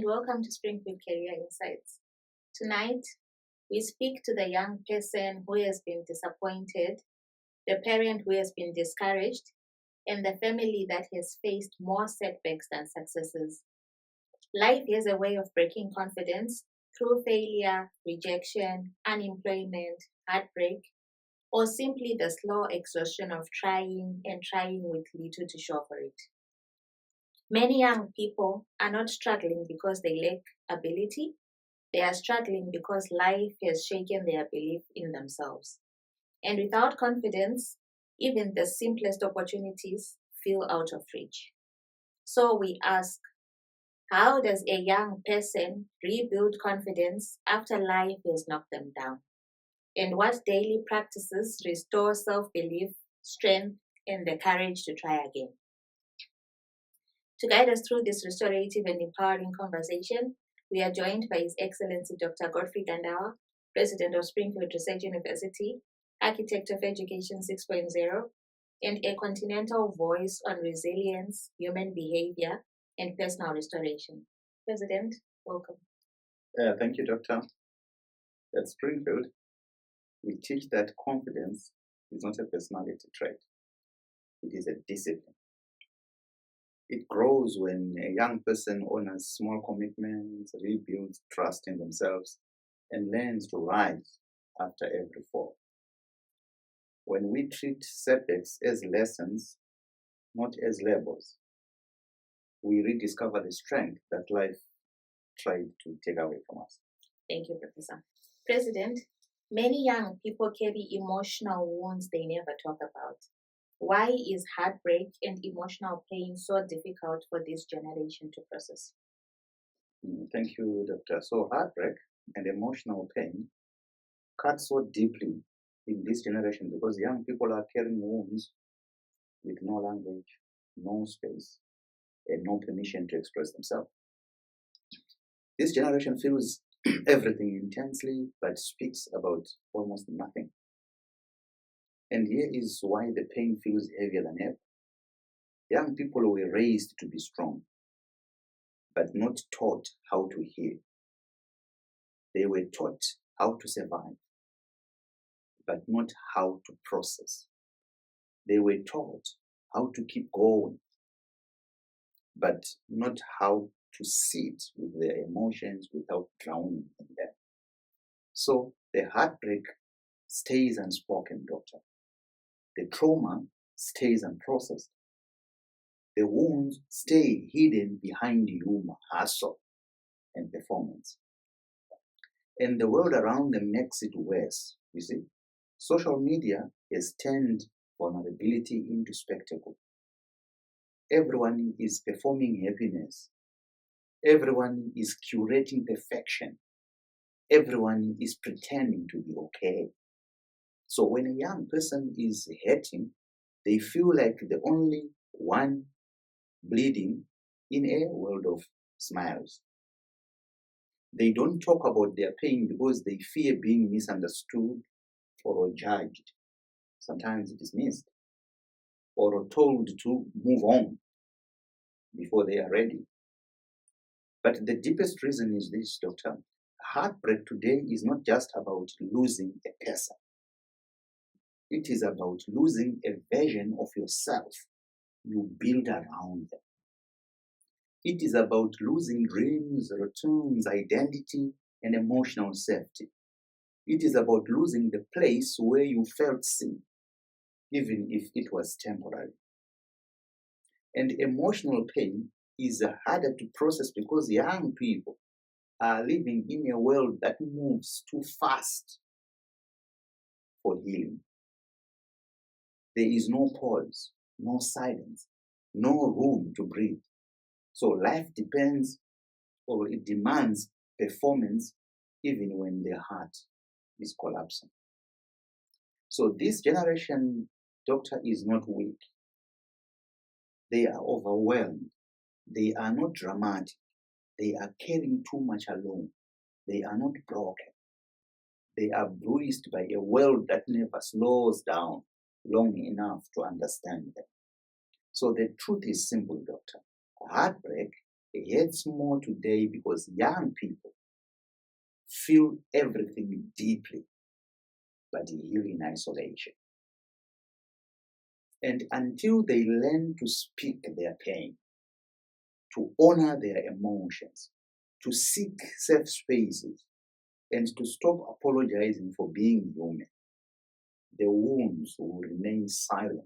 and welcome to Springfield Career Insights. Tonight, we speak to the young person who has been disappointed, the parent who has been discouraged, and the family that has faced more setbacks than successes. Life has a way of breaking confidence through failure, rejection, unemployment, heartbreak, or simply the slow exhaustion of trying and trying with little to show for it. Many young people are not struggling because they lack ability. They are struggling because life has shaken their belief in themselves. And without confidence, even the simplest opportunities feel out of reach. So we ask, how does a young person rebuild confidence after life has knocked them down? And what daily practices restore self-belief, strength, and the courage to try again? To guide us through this restorative and empowering conversation, we are joined by His Excellency Dr. Godfrey Gandawa, President of Springfield Research University, Architect of Education 6.0, and a continental voice on resilience, human behavior, and personal restoration. President, welcome. Thank you, Doctor. At Springfield, we teach that confidence is not a personality trait. It is a discipline. It grows when a young person honors small commitments, rebuilds trust in themselves, and learns to rise after every fall. When we treat setbacks as lessons, not as labels, we rediscover the strength that life tried to take away from us. Thank you, Professor. President, many young people carry emotional wounds they never talk about. Why is heartbreak and emotional pain so difficult for this generation to process? Thank you, Doctor. So heartbreak and emotional pain cut so deeply in this generation because young people are carrying wounds with no language, no space, and no permission to express themselves. This generation feels everything intensely but speaks about almost nothing. And here is why the pain feels heavier than ever. Young people were raised to be strong, but not taught how to heal. They were taught how to survive, but not how to process. They were taught how to keep going, but not how to sit with their emotions without drowning in them. So the heartbreak stays unspoken, Doctor. The trauma stays unprocessed. The wounds stay hidden behind humor, hustle, and performance. And the world around them makes it worse, you see. Social media has turned vulnerability into spectacle. Everyone is performing happiness. Everyone is curating perfection. Everyone is pretending to be okay. So when a young person is hurting, they feel like the only one bleeding in a world of smiles. They don't talk about their pain because they fear being misunderstood or judged, sometimes dismissed, or told to move on before they are ready. But the deepest reason is this, Doctor. Heartbreak today is not just about losing a person. It is about losing a version of yourself you build around them. It is about losing dreams, routines, identity, and emotional safety. It is about losing the place where you felt seen, even if it was temporary. And emotional pain is harder to process because young people are living in a world that moves too fast for healing. There is no pause, no silence, no room to breathe. So life demands performance even when their heart is collapsing. So this generation, Doctor, is not weak. They are overwhelmed. They are not dramatic. They are carrying too much alone. They are not broken. They are bruised by a world that never slows down long enough to understand them. So the truth is simple, Doctor. Heartbreak hurts more today because young people feel everything deeply but heal in isolation. And until they learn to speak their pain, to honor their emotions, to seek safe spaces, and to stop apologizing for being human, the wounds will remain silent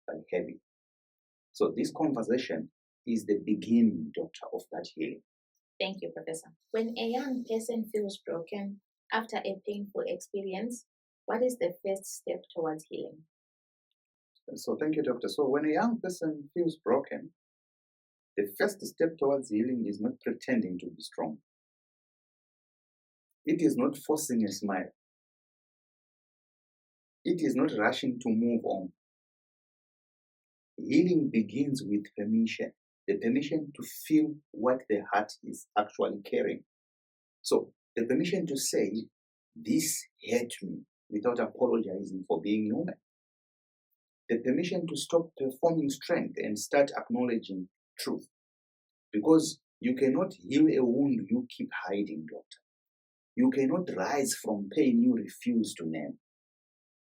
but heavy. So this conversation is the beginning, Doctor, of that healing. Thank you, Professor. When a young person feels broken after a painful experience, what is the first step towards healing? So thank you, Doctor. So when a young person feels broken, the first step towards healing is not pretending to be strong. It is not forcing a smile. It is not rushing to move on. Healing begins with permission, the permission to feel what the heart is actually carrying. So the permission to say, this hurt me, without apologizing for being human. The permission to stop performing strength and start acknowledging truth. Because you cannot heal a wound you keep hiding, doctor. You cannot rise from pain you refuse to name.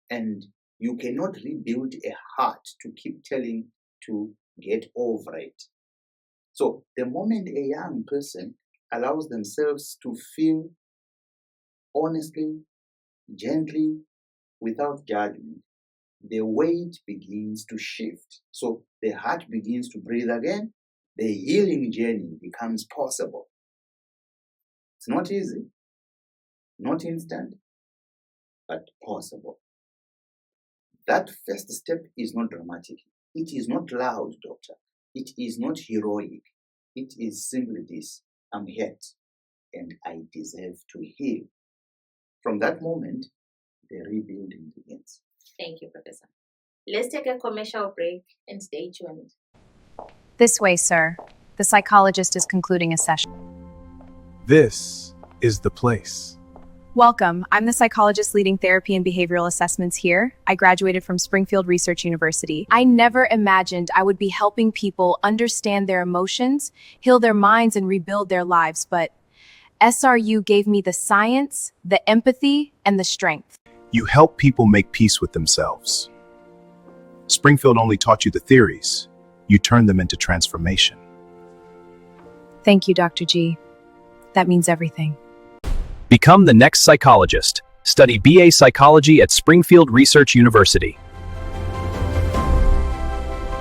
And you cannot rebuild a heart to keep telling to get over it. So the moment a young person allows themselves to feel honestly, gently, without judgment, the weight begins to shift. So the heart begins to breathe again. The healing journey becomes possible. It's not easy, not instant, but possible. That first step is not dramatic. It is not loud, doctor. It is not heroic. It is simply this: I'm hurt and I deserve to heal. From that moment, the rebuilding begins. Thank you, Professor. Let's take a commercial break and stay tuned. This way, sir. The psychologist is concluding a session. This is the place. Welcome. I'm the psychologist leading therapy and behavioral assessments here. I graduated from Springfield Research University. I never imagined I would be helping people understand their emotions, heal their minds, and rebuild their lives, but SRU gave me the science, the empathy, and the strength. You help people make peace with themselves. Springfield only taught you the theories. You turned them into transformation. Thank you, Dr. G. That means everything. Become the next psychologist. Study BA Psychology at Springfield Research University.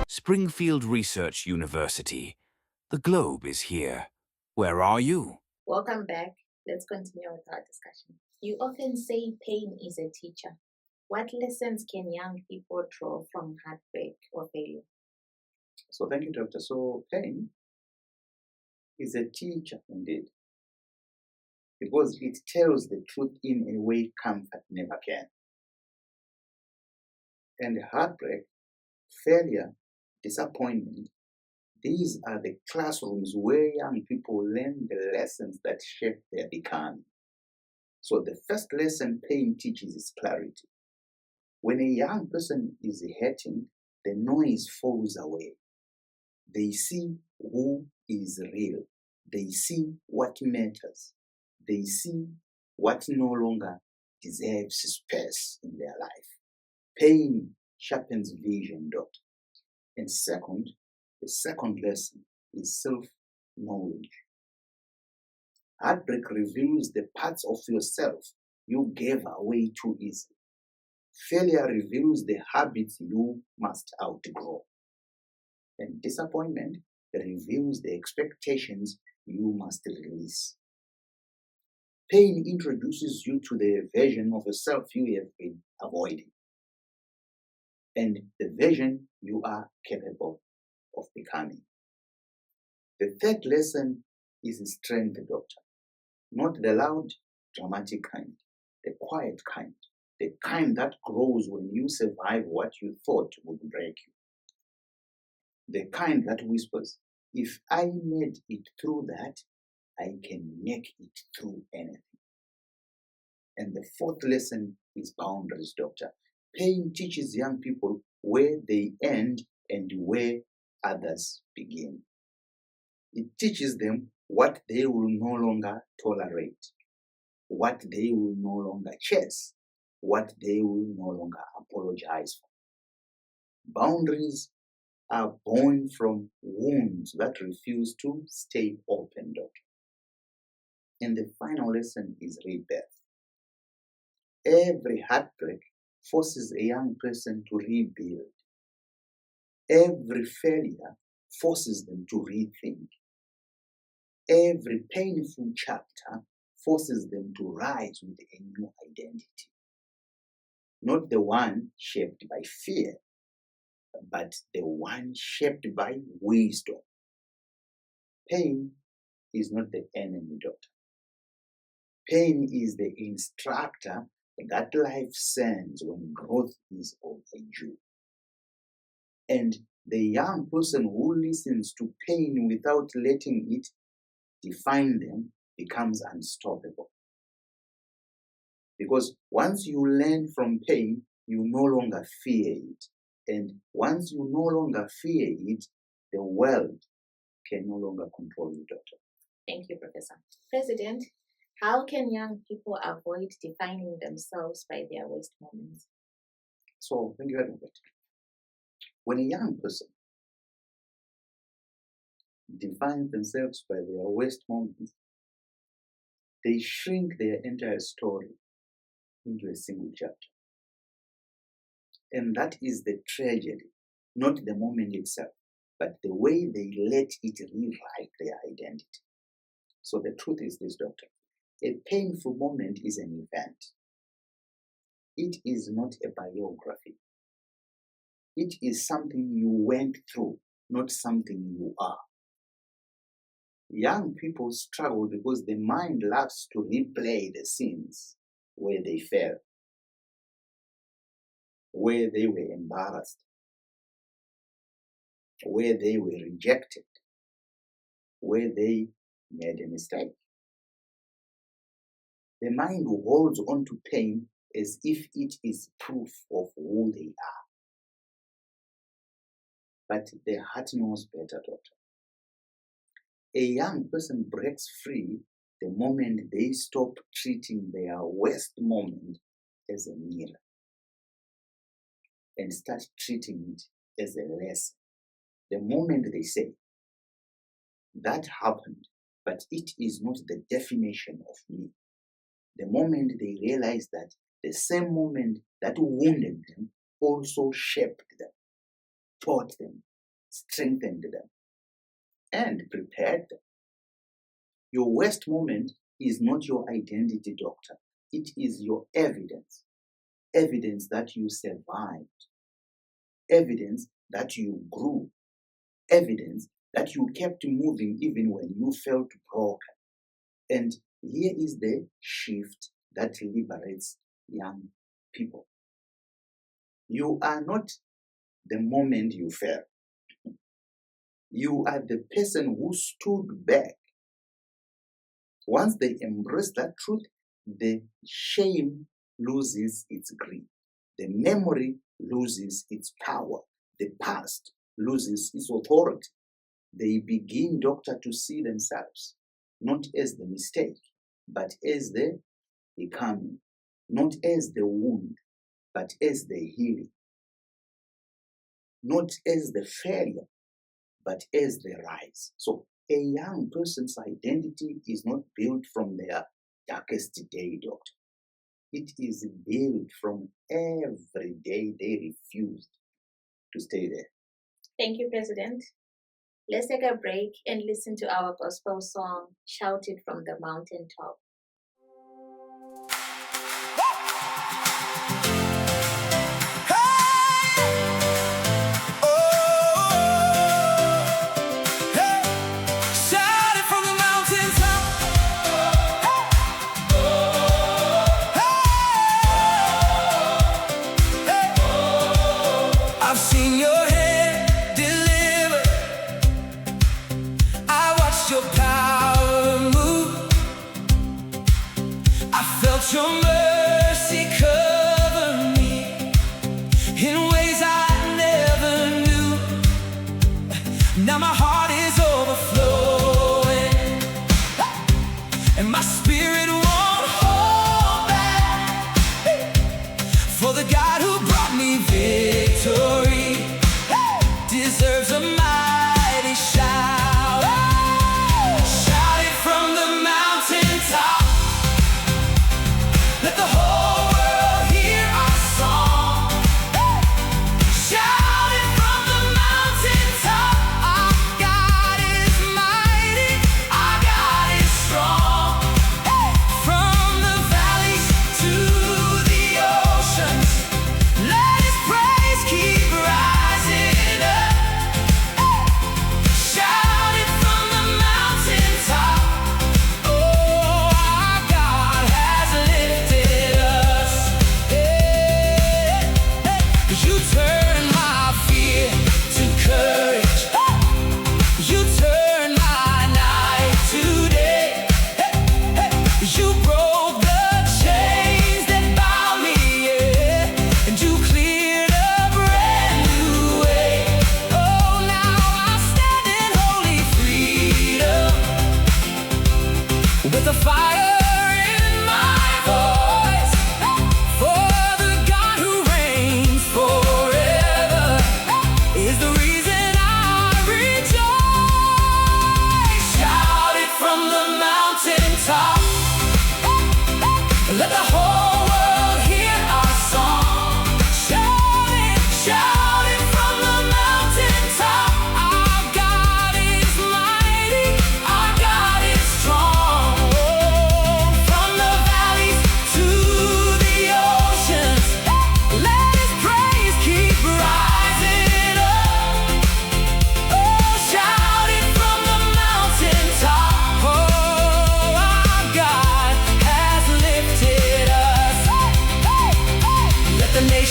Springfield Research University. The globe is here. Where are you? Welcome back. Let's continue with our discussion. You often say pain is a teacher. What lessons can young people draw from heartbreak or failure? So thank you, doctor. So pain is a teacher indeed, because it tells the truth in a way comfort never can. And heartbreak, failure, disappointment, these are the classrooms where young people learn the lessons that shape their becoming. So the first lesson pain teaches is clarity. When a young person is hurting, the noise falls away. They see who is real. They see what matters. They see what no longer deserves space in their life. Pain sharpens vision, doctor. And second, the second lesson is self-knowledge. Heartbreak reveals the parts of yourself you gave away too easily. Failure reveals the habits you must outgrow. And disappointment reveals the expectations you must release. Pain introduces you to the version of yourself you have been avoiding, and the version you are capable of becoming. The third lesson is strength, doctor. Not the loud, dramatic kind, the quiet kind, the kind that grows when you survive what you thought would break you. The kind that whispers, if I made it through that, I can make it through anything. And the fourth lesson is boundaries, doctor. Pain teaches young people where they end and where others begin. It teaches them what they will no longer tolerate, what they will no longer chase, what they will no longer apologize for. Boundaries are born from wounds that refuse to stay open, doctor. And the final lesson is rebirth. Every heartbreak forces a young person to rebuild. Every failure forces them to rethink. Every painful chapter forces them to rise with a new identity. Not the one shaped by fear, but the one shaped by wisdom. Pain is not the enemy, doctor. Pain is the instructor that life sends when growth is overdue. And the young person who listens to pain without letting it define them becomes unstoppable. Because once you learn from pain, you no longer fear it. And once you no longer fear it, the world can no longer control you, doctor. Thank you, Professor. President, how can young people avoid defining themselves by their worst moments? So, thank you very much. When a young person defines themselves by their worst moments, they shrink their entire story into a single chapter. And that is the tragedy, not the moment itself, but the way they let it rewrite their identity. So the truth is this, doctor. A painful moment is an event. It is not a biography. It is something you went through, not something you are. Young people struggle because the mind loves to replay the scenes where they failed, where they were embarrassed, where they were rejected, where they made a mistake. The mind holds on to pain as if it is proof of who they are. But the heart knows better, doctor. A young person breaks free the moment they stop treating their worst moment as a mirror and start treating it as a lesson. The moment they say, that happened, but it is not the definition of me. The moment they realize that the same moment that wounded them also shaped them, taught them, strengthened them, and prepared them. Your worst moment is not your identity, doctor. It is your evidence. Evidence that you survived. Evidence that you grew. Evidence that you kept moving even when you felt broken. And here is the shift that liberates young people. You are not the moment you fell. You are the person who stood back. Once they embrace that truth, the shame loses its grip. The memory loses its power. The past loses its authority. They begin, doctor, to see themselves not as the mistake, but as the becoming, not as the wound, but as the healing, not as the failure, but as the rise. So a young person's identity is not built from their darkest day, doctor. It is built from every day they refused to stay there. Thank you, President. Let's take a break and listen to our gospel song, Shouted from the Mountaintop. I've seen your hand deliver. I watched your power move. I felt your mercy cover me in ways I never knew. Now my heart is overflowing.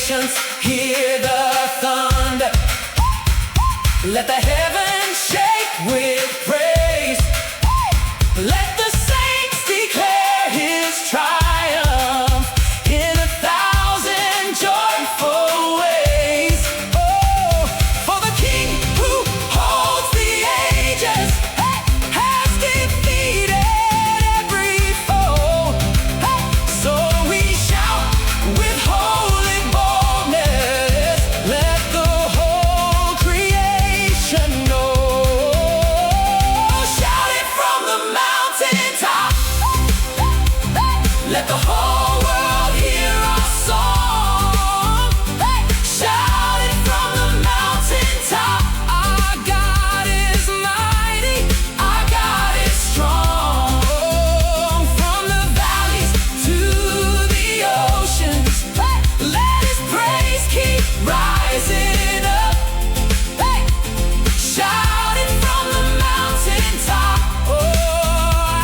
nations hear the thunder. Let the heavens shake with praise. Let the saints declare his triumph in 1,000 joyful ways. Oh, for the King who holds the ages has defeated every foe. So we shout with holy boldness. Let the whole creation know. Shout it from the mountaintop. Let the whole world hear our song. Shout it from the mountaintop. Our God is mighty. Our God is strong. From the valleys to the oceans, let his praise keep rising up. Shout it from the mountaintop. Oh,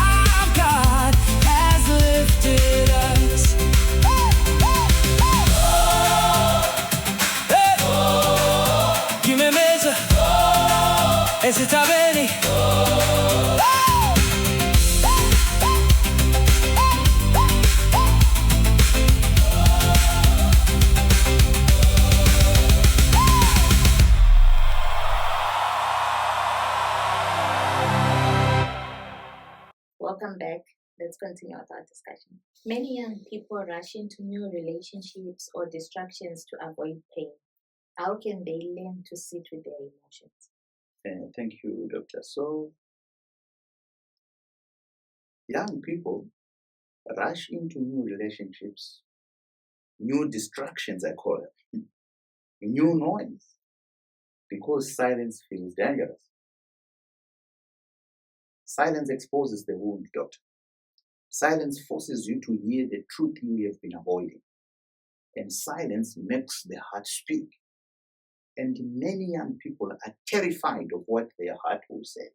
our God has lifted us. Kimemeza esitabeni. Welcome back. Let's continue with our discussion. Many young people rush into new relationships or distractions to avoid pain. How can they learn to sit with their emotions? Thank you, Doctor. So, young people rush into new relationships, new distractions, I call it, new noise, because silence feels dangerous. Silence exposes the wound, Doctor. Silence forces you to hear the truth you have been avoiding. And silence makes the heart speak. And many young people are terrified of what their heart will say.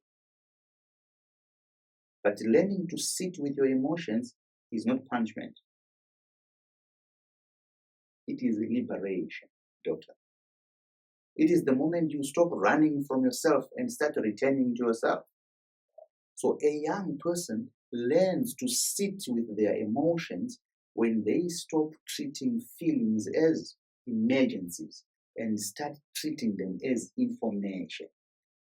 But learning to sit with your emotions is not punishment. It is liberation, Doctor. It is the moment you stop running from yourself and start returning to yourself. So a young person learns to sit with their emotions when they stop treating feelings as emergencies and start treating them as information.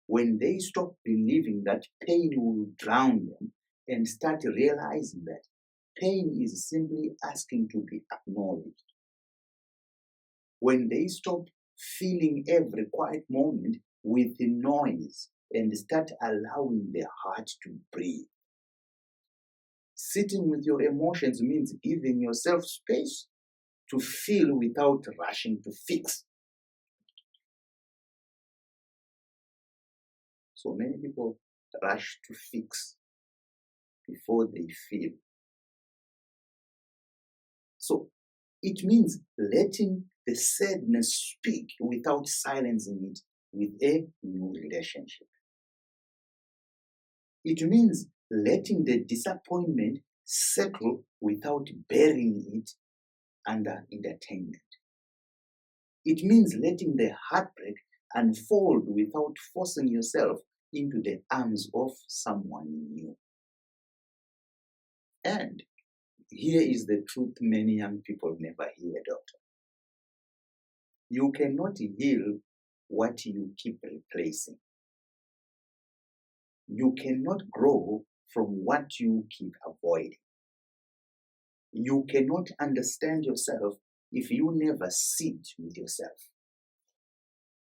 When they stop believing that pain will drown them and start realizing that pain is simply asking to be acknowledged. When they stop filling every quiet moment with the noise and start allowing their heart to breathe. Sitting with your emotions means giving yourself space to feel without rushing to fix. So many people rush to fix before they feel. So it means letting the sadness speak without silencing it with a new relationship. It means letting the disappointment settle without burying it under entertainment. It means letting the heartbreak unfold without forcing yourself into the arms of someone new. And here is the truth many young people never hear, Doctor. You cannot heal what you keep replacing. You cannot grow from what you keep avoiding. You cannot understand yourself if you never sit with yourself.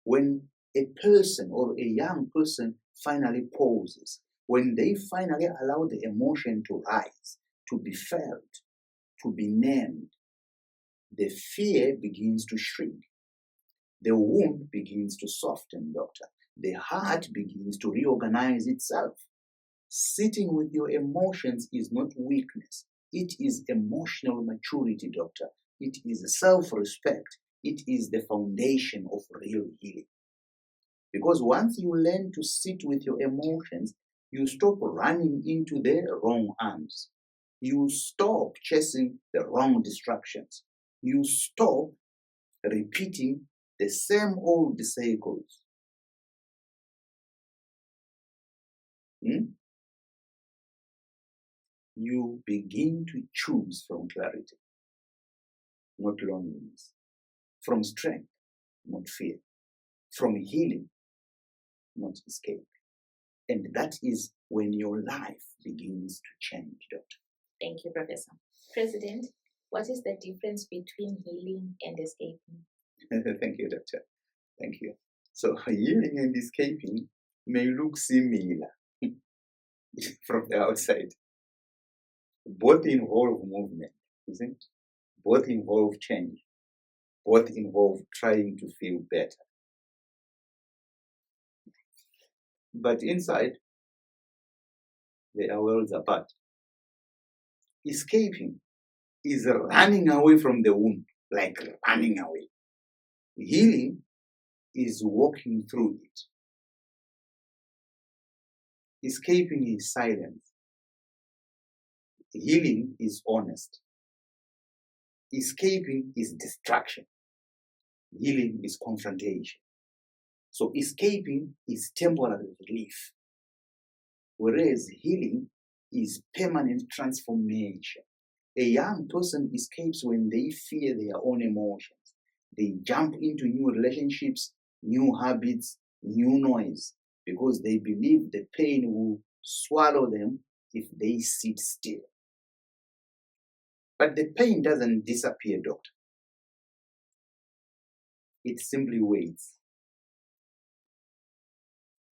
When a person or a young person finally pauses, when they finally allow the emotion to rise, to be felt, to be named, the fear begins to shrink. The wound begins to soften, Doctor. The heart begins to reorganize itself. Sitting with your emotions is not weakness. It is emotional maturity, Doctor. It is self-respect. It is the foundation of real healing. Because once you learn to sit with your emotions, you stop running into the wrong arms. You stop chasing the wrong distractions. You stop repeating the same old cycles. You begin to choose from clarity, not loneliness, from strength, not fear, from healing, not escape. And that is when your life begins to change, Doctor. Thank you, Professor. President, what is the difference between healing and escaping? Thank you, Doctor. Thank you. So healing and escaping may look similar from the outside. Both involve movement, isn't it? Both involve change. Both involve trying to feel better. But inside, they are worlds apart. Escaping is running away from the wound, like running away. Healing is walking through it. Escaping is silence. Healing is honest. Escaping is distraction. Healing is confrontation. So escaping is temporary relief, whereas healing is permanent transformation. A young person escapes when they fear their own emotions. They jump into new relationships, new habits, new noise, because they believe the pain will swallow them if they sit still. But the pain doesn't disappear, Doctor. It simply waits.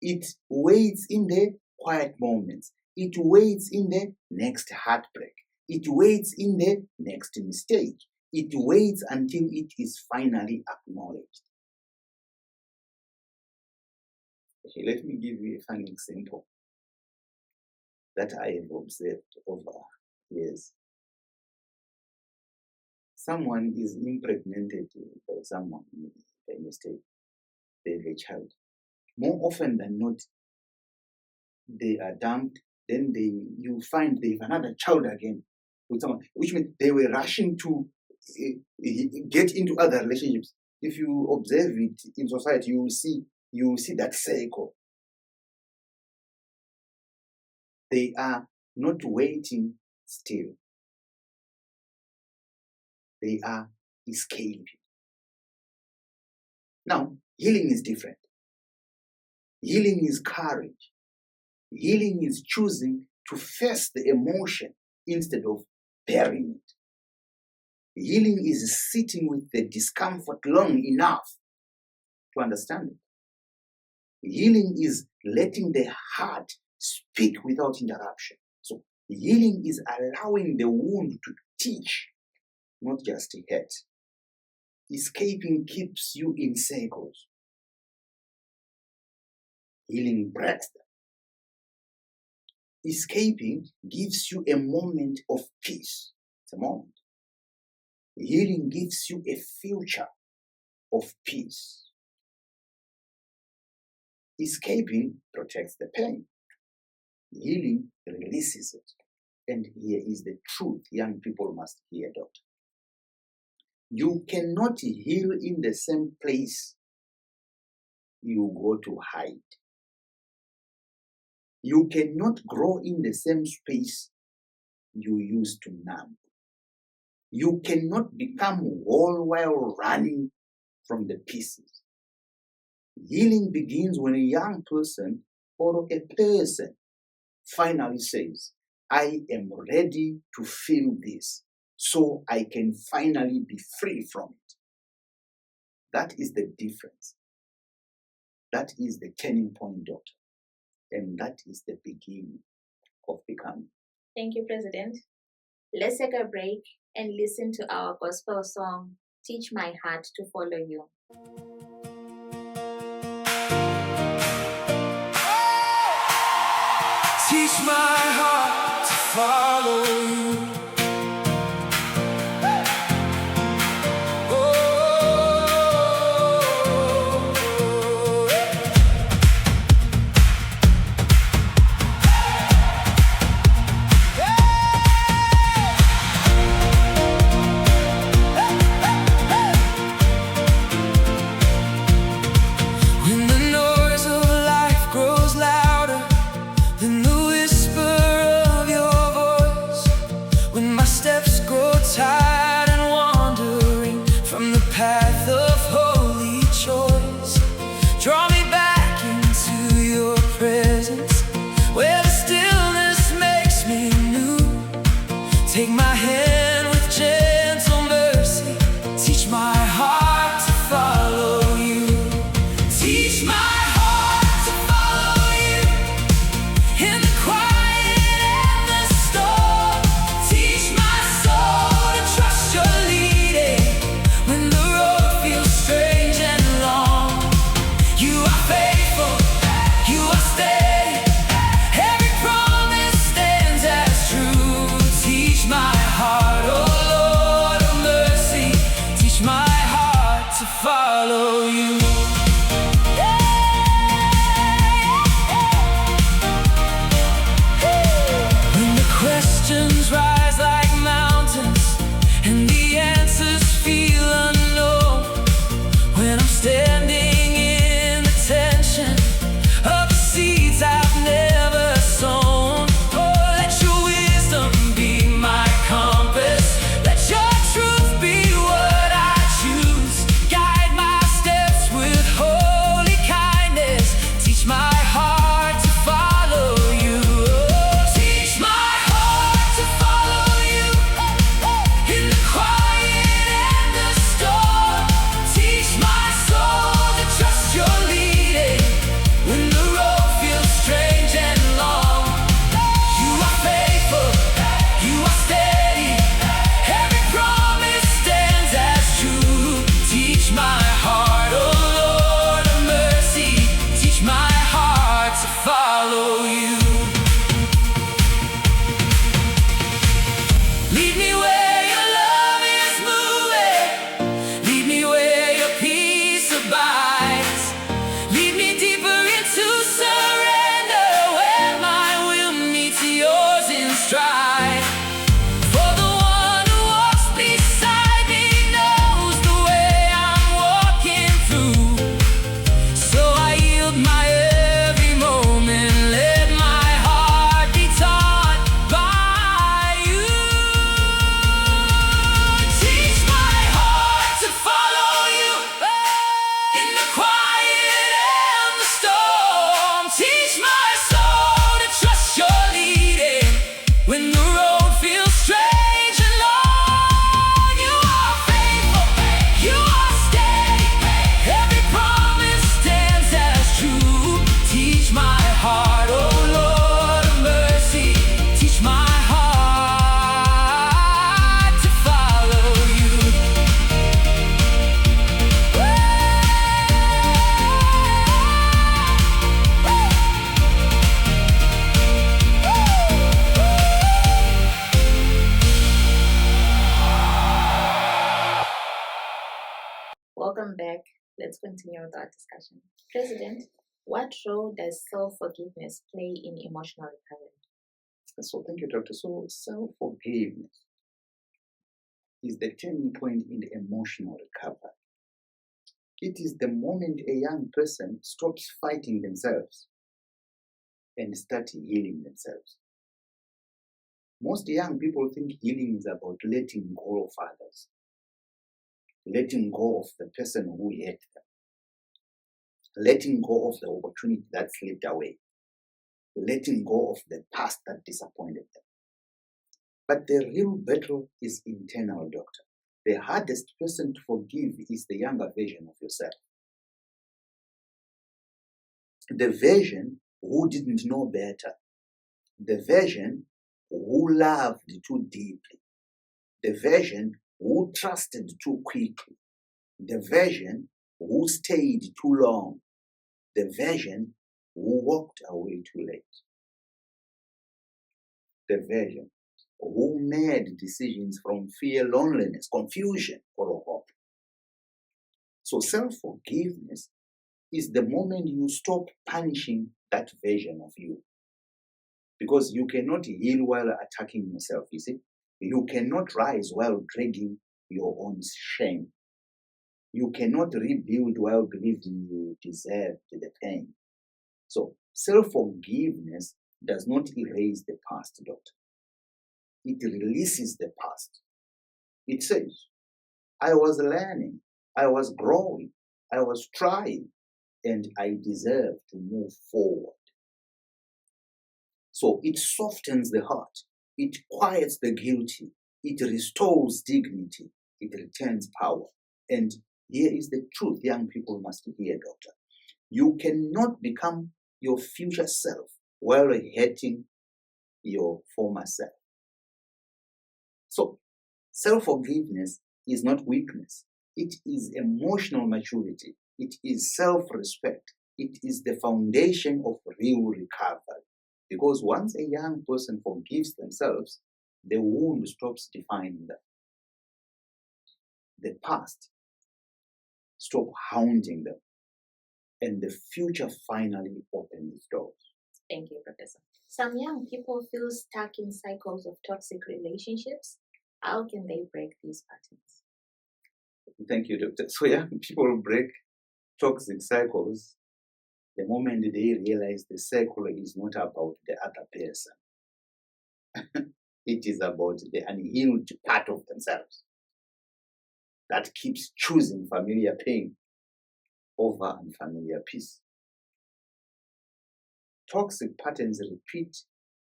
It waits in the quiet moments. It waits in the next heartbreak. It waits in the next mistake. It waits until it is finally acknowledged. Okay, let me give you a funny example that I have observed over years. Someone is impregnated by someone by mistake. They have a child. More often than not, they are dumped. Then you find they have another child again with someone, which means they were rushing to get into other relationships. If you observe it in society, you will see that cycle. They are not waiting still. They are escaping. Now, healing is different. Healing is courage. Healing is choosing to face the emotion instead of burying it. Healing is sitting with the discomfort long enough to understand it. Healing is letting the heart speak without interruption. So healing is allowing the wound to teach, not just hurt. Escaping keeps you in cycles. Healing breaks them. Escaping gives you a moment of peace. It's a moment. Healing gives you a future of peace. Escaping protects the pain. Healing releases it. And here is the truth young people must hear, Doctor. You cannot heal in the same place you go to hide. You cannot grow in the same space you used to numb. You cannot become whole while running from the pieces. Healing begins when a young person or a person finally says, I am ready to feel this, so I can finally be free from it. That is the difference. That is the turning point, Doctor. And that is the beginning of becoming. Thank you, President. Let's take a break and listen to our gospel song, Teach My Heart to Follow You. Teach my heart to follow you. steady. Every promise stands as true. Teach my heart, oh Lord of mercy. Teach my heart to follow you. When the questions rise like mountains and the answers feel unknown, when I'm standing in the tension of the seeds I've never sown, oh, let your wisdom be my compass. Let your truth be what I choose. Guide my steps with holy kindness. Teach my heart to follow you. Oh, teach my heart to follow you in the quiet and the storm. Teach my soul to trust your leading when the road feels strange and long. You are faithful, you are steady. Every promise stands as true. Teach my heart, oh Lord of mercy. Teach my heart to follow you. Lead me where your love is moving. Lead me where your peace abides. Lead me deeper into surrender, where my will meets yours in stride. For the one who walks beside me knows the way I'm walking through. So I yield my every moment. Let my heart be taught by you. Teach my heart to follow you in the quiet and the storm. Teach my soul to trust your leading when the road feels strange and long. You are faithful, you are steady. Every promise stands as true. Teach my heart, oh Lord of mercy. Teach my heart to follow you. Welcome back. Let's continue with our discussion. President, what role does self-forgiveness play in emotional recovery? So thank you, Doctor. So self-forgiveness is the turning point in the emotional recovery. It is the moment a young person stops fighting themselves and starts healing themselves. Most young people think healing is about letting go of others, letting go of the person who hurt them, letting go of the opportunity that slipped away, letting go of the past that disappointed them. But the real battle is internal, Doctor. The hardest person to forgive is the younger version of yourself. The version who didn't know better. The version who loved too deeply. The version who trusted too quickly. The version who stayed too long. The version who walked away too late. The version who made decisions from fear, loneliness, confusion, or hope. So self-forgiveness is the moment you stop punishing that version of you. Because you cannot heal while attacking yourself, you see. You cannot rise while dragging your own shame. You cannot rebuild while believing you deserved the pain. So self-forgiveness does not erase the past, Doctor. It releases the past. It says, I was learning, I was growing, I was trying, and I deserve to move forward. So it softens the heart, it quiets the guilty, it restores dignity, it returns power. And here is the truth young people must hear, Doctor. You cannot become your future self while hating your former self. So, self-forgiveness is not weakness. It is emotional maturity. It is self-respect. it is the foundation of real recovery. Because once a young person forgives themselves, the wound stops defining them. The past stops haunting them, and the future finally opens its doors. Thank you, Professor. Some young people feel stuck in cycles of toxic relationships. How can they break these patterns? Thank you, Doctor. So young people break toxic cycles the moment they realize the cycle is not about the other person. It is about the unhealed part of themselves that keeps choosing familiar pain over unfamiliar peace. Toxic patterns repeat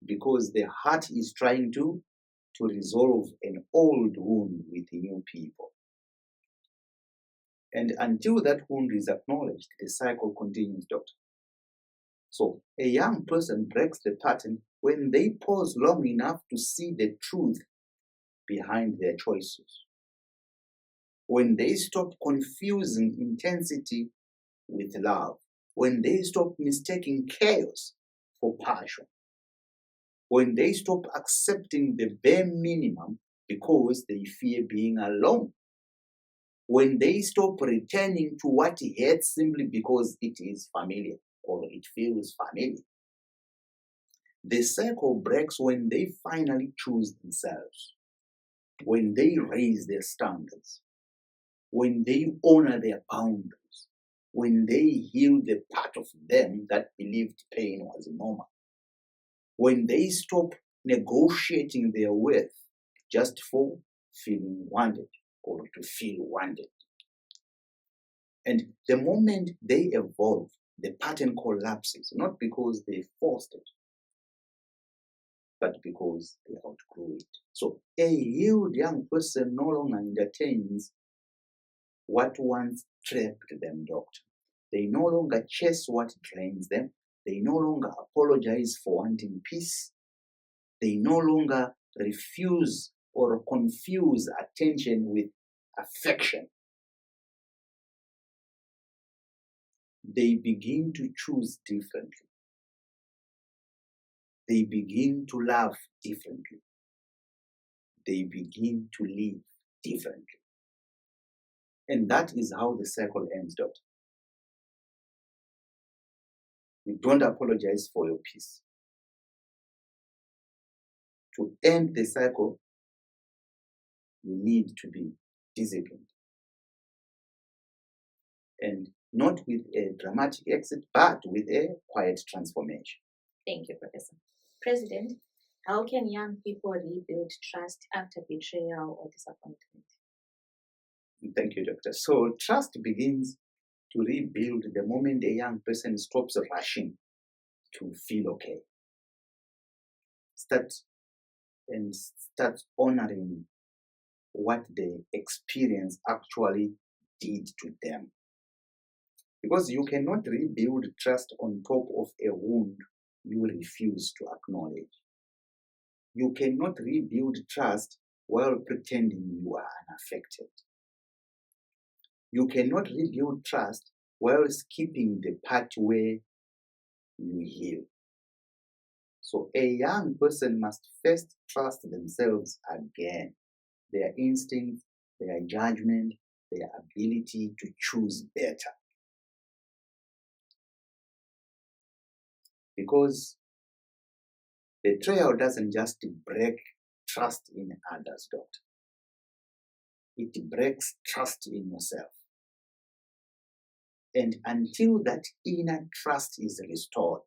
because the heart is trying to resolve an old wound with new people. And until that wound is acknowledged, the cycle continues, Doctor. So a young person breaks the pattern when they pause long enough to see the truth behind their choices. When they stop confusing intensity with love. When they stop mistaking chaos for passion. When they stop accepting the bare minimum because they fear being alone. When they stop returning to what hurts simply because it is familiar or it feels familiar. The cycle breaks when they finally choose themselves, when they raise their standards, when they honor their boundaries, when they heal the part of them that believed pain was normal, when they stop negotiating their worth just for feeling wanted or to feel wanted. And the moment they evolve, the pattern collapses, not because they forced it, but because they outgrew it. So a healed young person no longer entertains what once trapped them, Doctor. They no longer chase what drains them. They no longer apologize for wanting peace. They no longer refuse or confuse attention with affection. They begin to choose differently. They begin to love differently. They begin to live differently. And that is how the cycle ends, Doctor. You don't apologize for your peace. To end the cycle, you need to be disciplined. And not with a dramatic exit, but with a quiet transformation. Thank you, Professor. President, how can young people rebuild trust after betrayal or disappointment? Thank you, Doctor. So trust begins to rebuild the moment a young person stops rushing to feel okay. Start honoring what the experience actually did to them. Because you cannot rebuild trust on top of a wound you refuse to acknowledge. You cannot rebuild trust while pretending you are unaffected. You cannot rebuild trust while skipping the part where you heal. So a young person must first trust themselves again, their instincts, their judgment, their ability to choose better. Because betrayal doesn't just break trust in others, Doctor. It breaks trust in yourself. And until that inner trust is restored,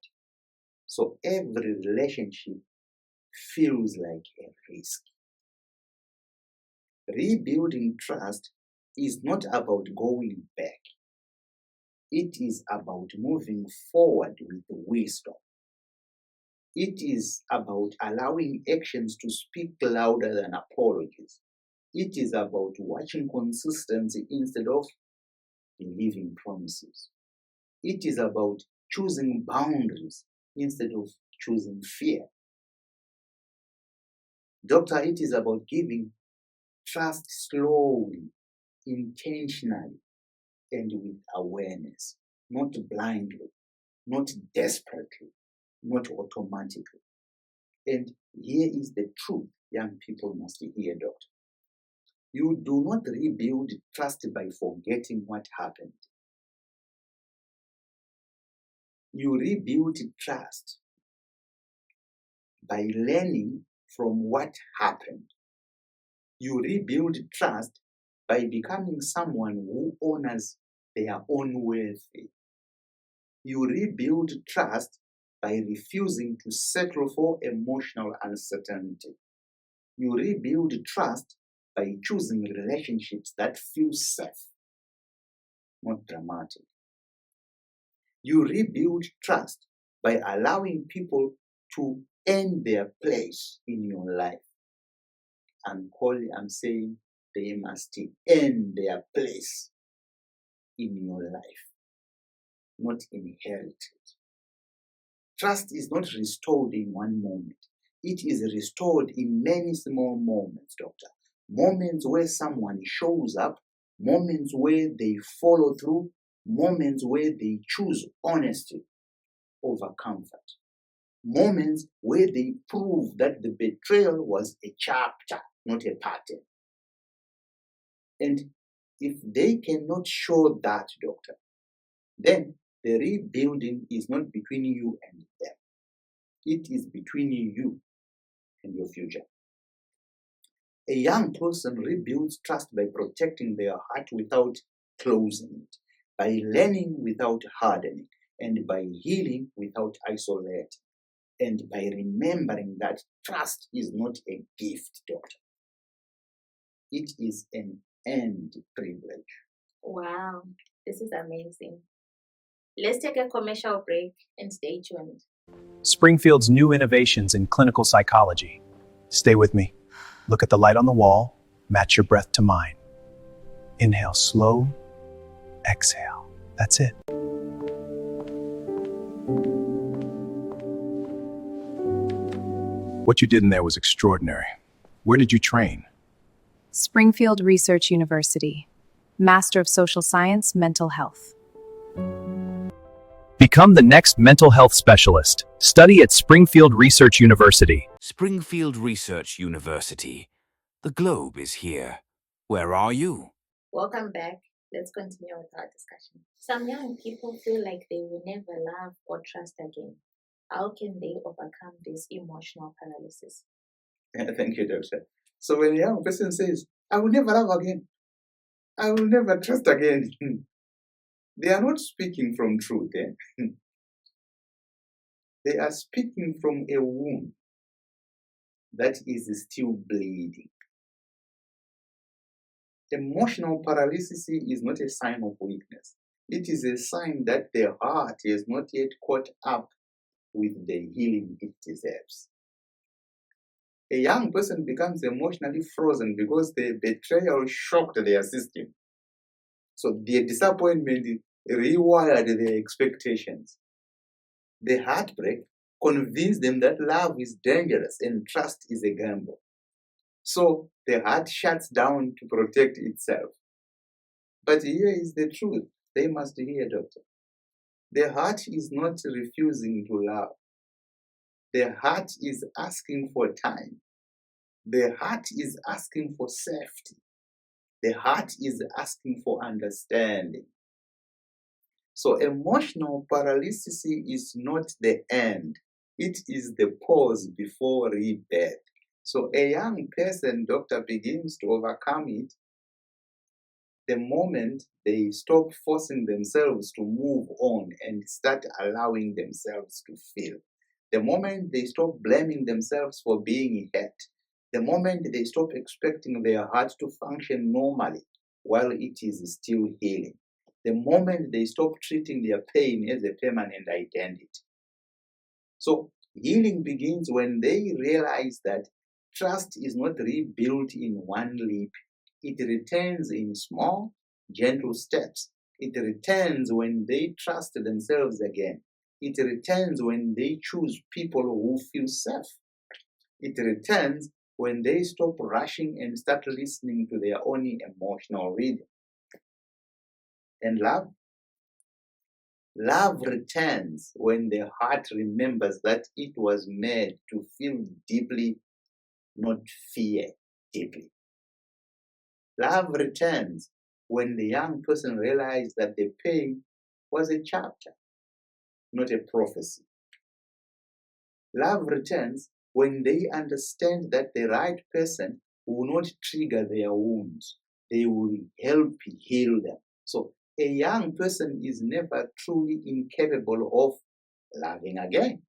so every relationship feels like a risk. Rebuilding trust is not about going back. It is about moving forward with wisdom. It is about allowing actions to speak louder than apologies. It is about watching consistency instead of believing promises. It is about choosing boundaries instead of choosing fear. Doctor, it is about giving trust slowly, intentionally, and with awareness, not blindly, not desperately, not automatically. And here is the truth young people must hear, doctor. You do not rebuild trust by forgetting what happened. You rebuild trust by learning from what happened. You rebuild trust by becoming someone who honors their own worth. You rebuild trust by refusing to settle for emotional uncertainty. You rebuild trust by choosing relationships that feel safe, not dramatic. You rebuild trust by allowing people to earn their place in your life. I'm saying they must earn their place in your life, not inherit it. Trust is not restored in one moment. It is restored in many small moments, doctor. Moments where someone shows up, moments where they follow through, moments where they choose honesty over comfort. Moments where they prove that the betrayal was a chapter, not a pattern. And if they cannot show that, doctor, then the rebuilding is not between you and them. It is between you and your future. A young person rebuilds trust by protecting their heart without closing it, by learning without hardening, and by healing without isolating, and by remembering that trust is not a gift, doctor. It is an earned privilege. Wow, this is amazing. Let's take a commercial break and stay tuned. Springfield's new innovations in clinical psychology. Stay with me. Look at the light on the wall. Match your breath to mine. Inhale slow. Exhale. That's it. What you did in there was extraordinary. Where did you train? Springfield Research University. Master of Social Science, Mental Health. Become the next mental health specialist. Study at Springfield Research University. Springfield Research University. The globe is here. Where are you? Welcome back. Let's continue with our discussion. Some young people feel like they will never love or trust again. How can they overcome this emotional paralysis? Thank you, doctor. So when a young person says, I will never love again, I will never trust again, they are not speaking from truth. They are speaking from a wound that is still bleeding. Emotional paralysis is not a sign of weakness. It is a sign that the heart is not yet caught up with the healing it deserves. A young person becomes emotionally frozen because the betrayal shocked their system. So their disappointment rewired their expectations. The heartbreak convinced them that love is dangerous and trust is a gamble. So the heart shuts down to protect itself. But here is the truth. They must hear, doctor. The heart is not refusing to love. The heart is asking for time. The heart is asking for safety. The heart is asking for understanding. So emotional paralysis is not the end. It is the pause before rebirth. So a young person, doctor, begins to overcome it the moment they stop forcing themselves to move on and start allowing themselves to feel. The moment they stop blaming themselves for being hurt. The moment they stop expecting their heart to function normally while it is still healing. The moment they stop treating their pain as a permanent identity. So healing begins when they realize that trust is not rebuilt in one leap. It returns in small, gentle steps. It returns when they trust themselves again. It returns when they choose people who feel safe. It returns when they stop rushing and start listening to their own emotional rhythm. And love Love returns when the heart remembers that it was made to feel deeply, not fear deeply. Love returns when the young person realized that the pain was a chapter, not a prophecy. Love returns when they understand that the right person will not trigger their wounds. They will help heal them. So a young person is never truly incapable of loving again.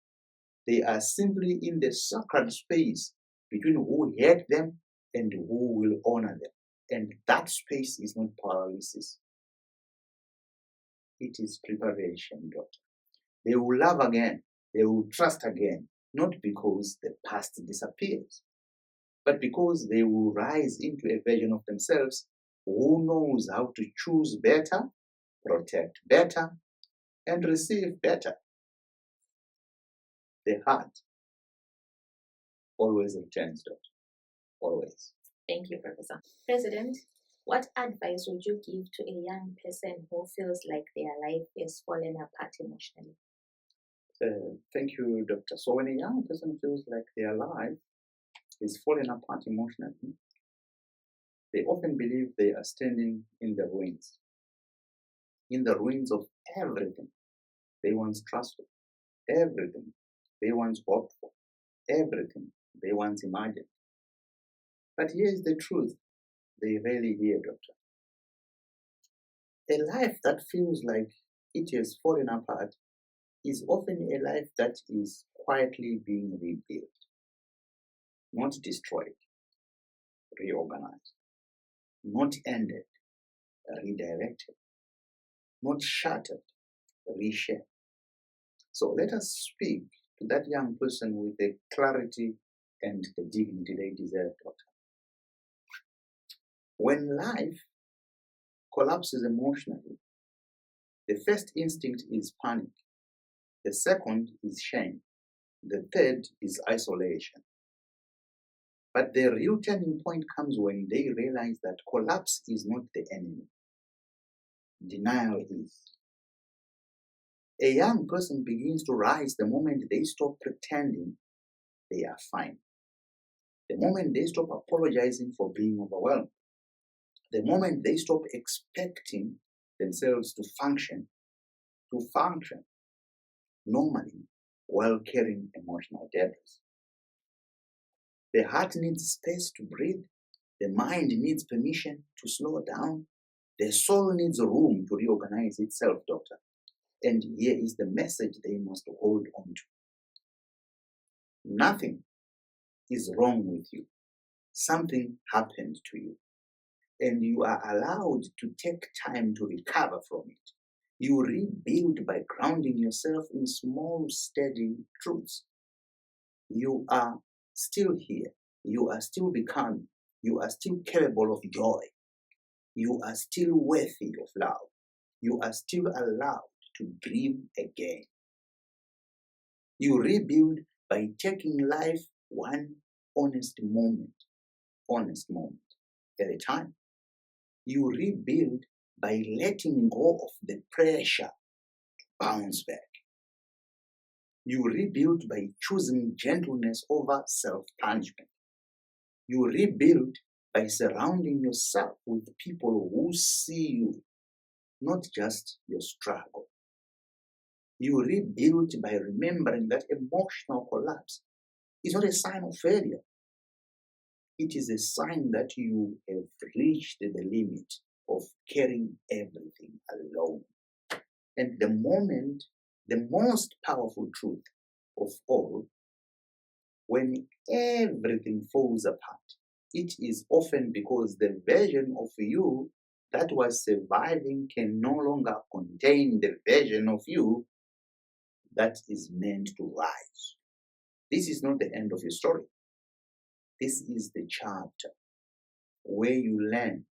They are simply in the sacred space between who hate them and who will honor them. And that space is not paralysis. It is preparation, doctor. They will love again. They will trust again. Not because the past disappears, but because they will rise into a version of themselves who knows how to choose better, protect better, and receive better. The heart always returns, doctor. Always. Thank you, Professor. President, what advice would you give to a young person who feels like their life is falling apart emotionally? Thank you, doctor. So when a young person feels like their life is falling apart emotionally, they often believe they are standing in the ruins of everything they once trusted, everything they once hoped for, everything they once imagined. But here's the truth they rarely hear, doctor. A life that feels like it is falling apart is often a life that is quietly being rebuilt, not destroyed, reorganized, not ended, redirected, not shattered, reshaped. So let us speak to that young person with the clarity and the dignity they deserve, doctor. When life collapses emotionally, the first instinct is panic. The second is shame. The third is isolation. But the real turning point comes when they realize that collapse is not the enemy. Denial is. A young person begins to rise the moment they stop pretending they are fine. The moment they stop apologizing for being overwhelmed. The moment they stop expecting themselves to function normally while carrying emotional debris. The heart needs space to breathe. The mind needs permission to slow down. The soul needs room to reorganize itself, doctor. And here is the message they must hold on to. Nothing is wrong with you. Something happened to you. And you are allowed to take time to recover from it. You rebuild by grounding yourself in small, steady truths. You are still here. You are still becoming. You are still capable of joy. You are still worthy of love. You are still allowed to dream again. You rebuild by taking life one honest moment at a time. You rebuild by letting go of the pressure to bounce back. You rebuild by choosing gentleness over self-punishment. You rebuild by surrounding yourself with people who see you, not just your struggle. You rebuild by remembering that emotional collapse is not a sign of failure. It is a sign that you have reached the limit of carrying everything alone. And the most powerful truth of all, when everything falls apart, it is often because the version of you that was surviving can no longer contain the version of you that is meant to rise. This is not the end of your story. This is the chapter where you learn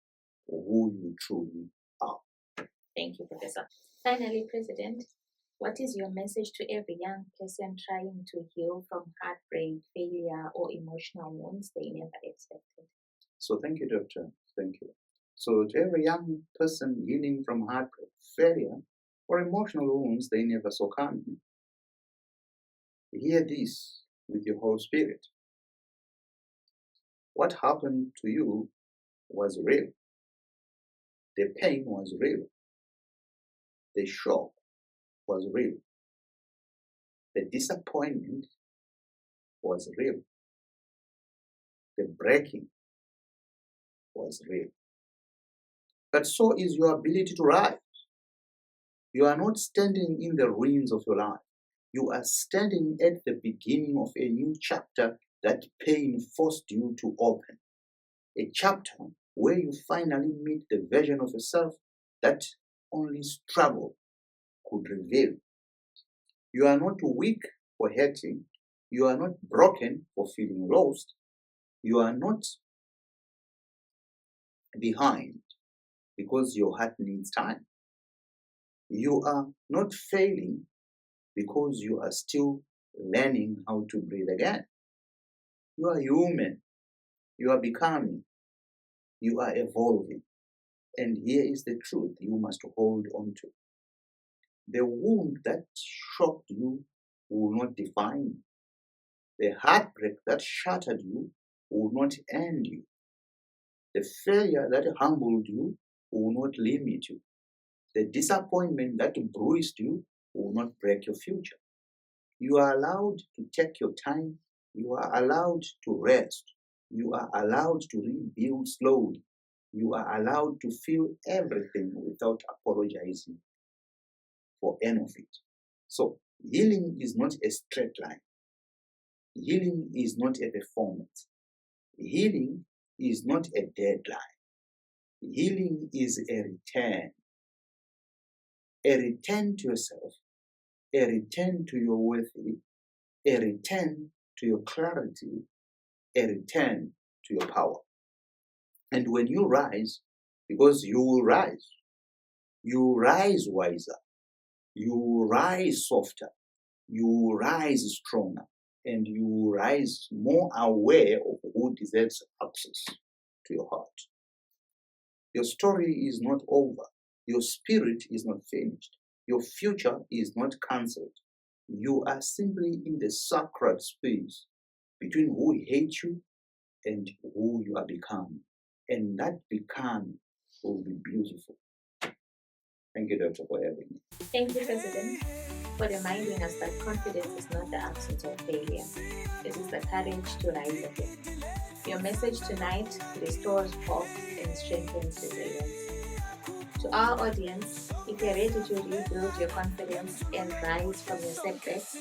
who you truly are. Thank you, Professor. Finally, President, what is your message to every young person trying to heal from heartbreak, failure, or emotional wounds they never expected? So thank you, doctor. Thank you. So to every young person healing from heartbreak, failure, or emotional wounds they never saw coming. Hear this with your whole spirit. What happened to you was real. The pain was real. The shock was real. The disappointment was real. The breaking was real. But so is your ability to rise. You are not standing in the ruins of your life. You are standing at the beginning of a new chapter that pain forced you to open. A chapter where you finally meet the version of yourself that only struggle could reveal. You are not weak for hurting. You are not broken for feeling lost. You are not behind because your heart needs time. You are not failing because you are still learning how to breathe again. You are human. You are becoming. You are evolving. And here is the truth you must hold on to. The wound that shocked you will not define you. The heartbreak that shattered you will not end you. The failure that humbled you will not limit you. The disappointment that bruised you will not break your future. You are allowed to take your time. You are allowed to rest. You are allowed to rebuild slowly. You are allowed to feel everything without apologizing for any of it. So, healing is not a straight line. Healing is not a performance. Healing is not a deadline. Healing is a return. A return to yourself, a return to your worth, a return to your clarity, a return to your power. And when you rise, because you will rise wiser, you will rise softer, you will rise stronger, and you will rise more aware of who deserves access to your heart. Your story is not over. Your spirit is not finished. Your future is not cancelled. You are simply in the sacred space between who hates you and who you are becoming. And that becoming will be beautiful. Thank you, Doctor, for having me. Thank you, President, for reminding us that confidence is not the absence of failure. It is the courage to rise again. Your message tonight restores hope and strengthens resilience. To our audience, if you're ready to rebuild your confidence and rise from your setbacks,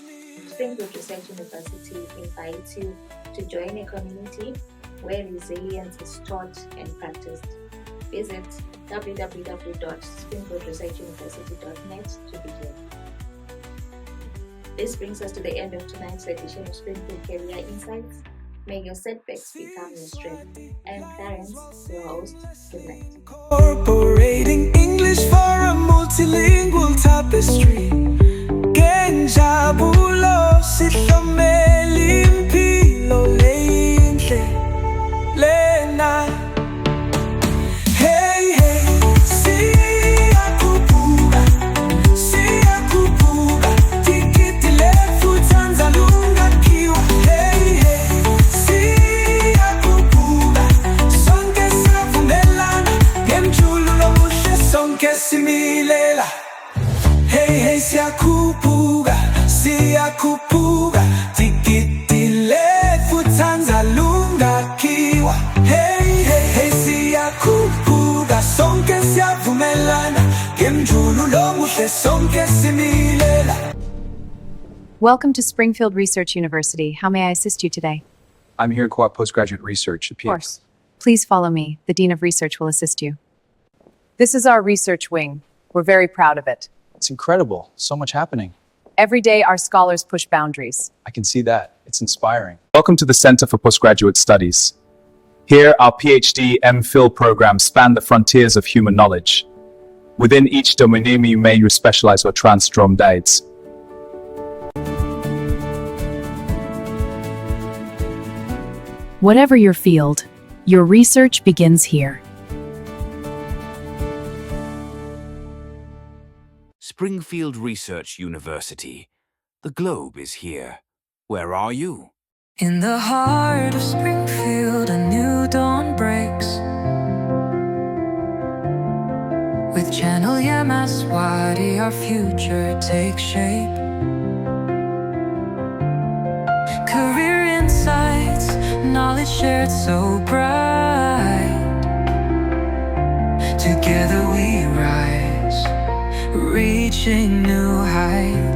Springfield Research University invites you to join a community where resilience is taught and practiced. Visit www.springfieldresearchuniversity.net to begin. This brings us to the end of tonight's edition of Springfield Career Insights. May your setbacks become your strength. I am Clarence, your host. Good night. Incorporating English for a multilingual tapestry. Genjabulo sihlomela impilo leyinhle lena. Hey hey, siyakhuphuka, siyakhuphuka, tikiti lethu lungakiwa. Hey hey, siyakhuphuka, sonke siyavumelana, ngemjululo muhle sonke similela. Hey hey, siyakhuphuka, siyakhuphuka, tikiti lethu lungakiwa. Hey hey hey, siyakhuphuka, sonke siyavumelana, ngemjululo muhle sonke similela. Welcome to Springfield Research University. How may I assist you today? I'm here to co-op postgraduate research. Of course. Please follow me. The Dean of Research will assist you. This is our research wing. We're very proud of it. It's incredible. So much happening. Every day, our scholars push boundaries. I can see that. It's inspiring. Welcome to the Center for Postgraduate Studies. Here, our PhD MPhil programs span the frontiers of human knowledge. Within each domain, you may specialize or transform dates. Whatever your field, your research begins here. Springfield Research University. The globe is here. Where are you? In the heart of Springfield, a new dawn breaks. With Channel Yamaswati, our future takes shape. Career insights, knowledge shared so bright. Together we rise, reaching new heights.